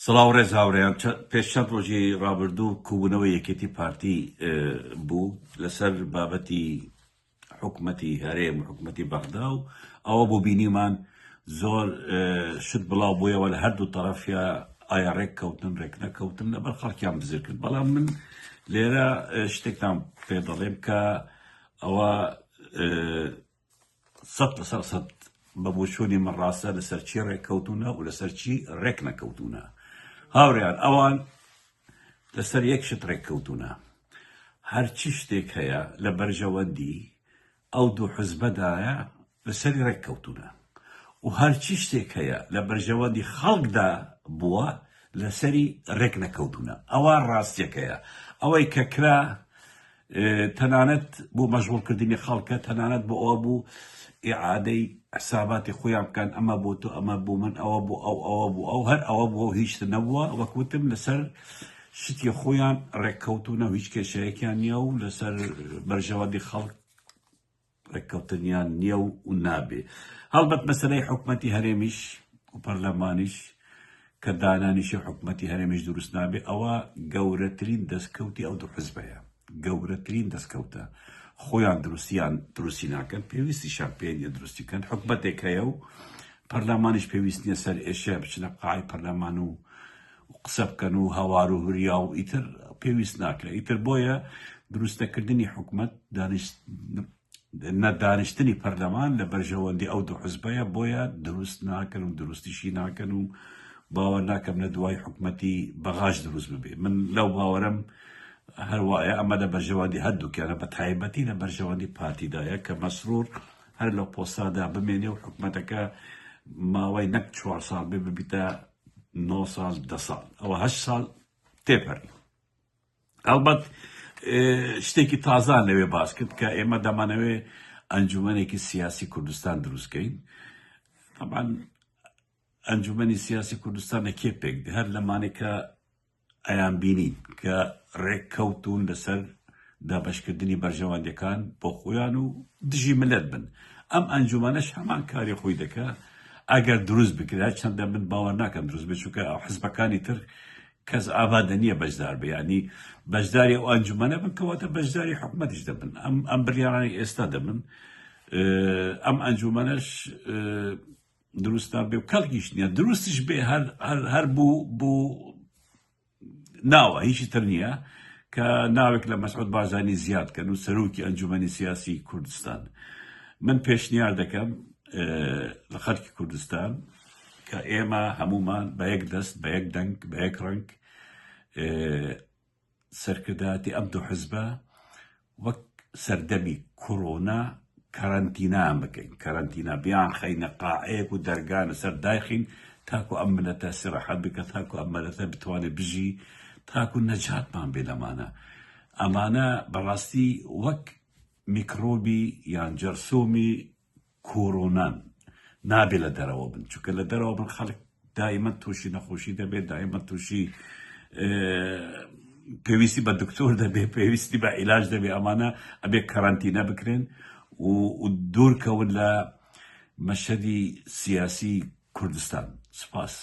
سڵاو ڕێز هاوڕێیان پێش چەند ڕۆژی ڕابردوو کوبوونەوەی یەکێتی پارتی بوو لەسەر بابەتی حکومەتی هەرێم و حکومەتی بەغدا و ئەوە بۆ بینیمان زۆر شت بڵاو بوویەوە لە هەردوو تەرەفیا ئایا ڕێک کەوتن ڕێک نەکەوتن لەبەر خەڵکیان بزر کرد. بەڵام من لێرە شتێکتان پێ دەڵێم کە ئەوە 100% بە بۆچوونی من ڕاستە لەسەر چی ڕێککەوتونە و لەسەر چی ڕێک نەکەوتونە. هاوڕێیان ئەوان لەسەر یەک شت ڕێککەوتونە، هەرچی شتێک هەیە لە بەرژەوەندی ئەو دوو حزبەدایە لەسەری ڕێککەوتونە و هەرچی شتێک هەیە لە بەرژەوەندی خەڵکدا بووە لەسەری ڕێک نەکەوتونە. ئەوە ڕاستیەکەیە، ئەوەی کە کرا تەنانەت بۆ مەشغوڵکردنی خەڵکە، تەنانەت بۆ ئەوە بوو ئیعادەی حساباتی خۆیان بکەن، ئەمە بۆ تۆ، ئەمە بوو من، ئەوە بوو ئەوە بوو ئەو، هەر ئەوە بووە و هیچ نەبووە. وەکوتم لەسەر شتی خۆیان ڕێککەوتونە و هیچ کێشەیەکیان نییە و لەسەر بەرژەوەندی خەڵک ڕێککەوتنیان نییە و نابێ. هەڵبەت مەسەلەی حکومەتی هەرێمیش و پەرلەمانیش کە دانانیشی حکومەتی هەرێمیش دروست نابێ، ئەوە گەورەترین دەستکەوتی ئەو دوو حزبەیە، گەورەترین دەستکەوتە. خۆیان دروستی ناکەن، پێویستیشان پێ نییە دروستیکەن. حکومەتێک هەیە و پەرلەمانیش پێویست نییە سەر ئێشە بچنە قاعی پەرلەمان و قسە بکەن و هەوار و هوریا و ئیتر پێویست ناکرێت. ئیتر بۆیە دروستەکردنی حکومەت نەدانیشتنی پەرلەمان لە بەرژەوەندی ئەو دوو حزبەیە، بۆیە دروست ناکەن و دروستیشی ناکەن و باوەڕ ناکەم لە دوای حکومەتی بەغاش دروست ببێ. من لەو باوەرم هەروایە ئەمە لە بەرژەوەندی هەردووکیانە، بە تایبەتی لە بەرژەوەندی پارتیدایە کە مەسرور هەر لەو پۆستادا بمێنێ و حکومەتەکە ماوەی نەک 4 ساڵ بێ ببیتە 9 ساڵ 10 ساڵ، ئەوە 8 ساڵ تێپەڕی. ئەلبەت شتێکی تازان لەوێ باس کرد کە ئێمە دەمانەوێ ئەنجومەنێکی سیاسی کوردستان دروستکەین. طبعاً ئەنجومەنی سیاسی کوردستان لە کێ پێک دێ؟ هەر لەمانێکە ئەیان بینین کە ڕێککەوتون لەسەر دابەشکردنی بەرژەوەندەکان بۆ خۆیان و دژی ملت بن. ئەم ئەنجومەنەش هەمان کاری خۆی دەکا ئەگەر دروست بکرێت. چەندە من باوەڕ ناکەم دروست بێت، چونکە ئەو حزبەکانی تر کەس ئامادە نییە بەشدار بێ، یعنی بەشداری ئەو ئەنجومەنە بن کەواتە بەشداری حکومەتیش دەبن. ئەم بڕیارانی ئێستا دەبن. ئەم ئەنجومەنەش دروست نابێ و کەڵکیش نییە، دروستیش بێ هەر بوو ناوە، هیچی تر نییە کە ناوێک لە مەسعود بارزانی زیادکەن و سەرۆکی ئەنجومەنی سیاسی کوردستان. من پێشنیار دەکەم لە خەڵکی کوردستان کە ئێمە هەمومان بە یەک دەست، بە یەک دەنگ، بە یەک ڕەنگ سەرکردایەتی ئەم دوو حزبە وەک سەردەمی کۆڕۆنا کەرەنتینان بکەین. کەرەنتینا بیان خەینە قاعەیەک و دەرگانە سەر دایخین تاکو ئەم ملەتە سیڕەحەت بکە، تاکو ئەم ملەتە بتوانێت بژی، تاکو نەجاتمان بێ لەمانە. ئەمانە بەڕاستی وەک میکرۆبی یان جەرسۆمی کۆڕۆنان نابێ لە دەرەوە بن، چونکە لە دەرەوە بن خەڵک دائیمەن تووشی نەخۆشی دەبێت، دائیمەن تووشی پێویستی بە دکتۆر دەبێت، پێویستی بە عیلاج دەبێت. ئەمانە ئەبێ کەرەنتینە بکرێن و دوورکەون لە مەشهەدی سیاسی کوردستان. سپاس.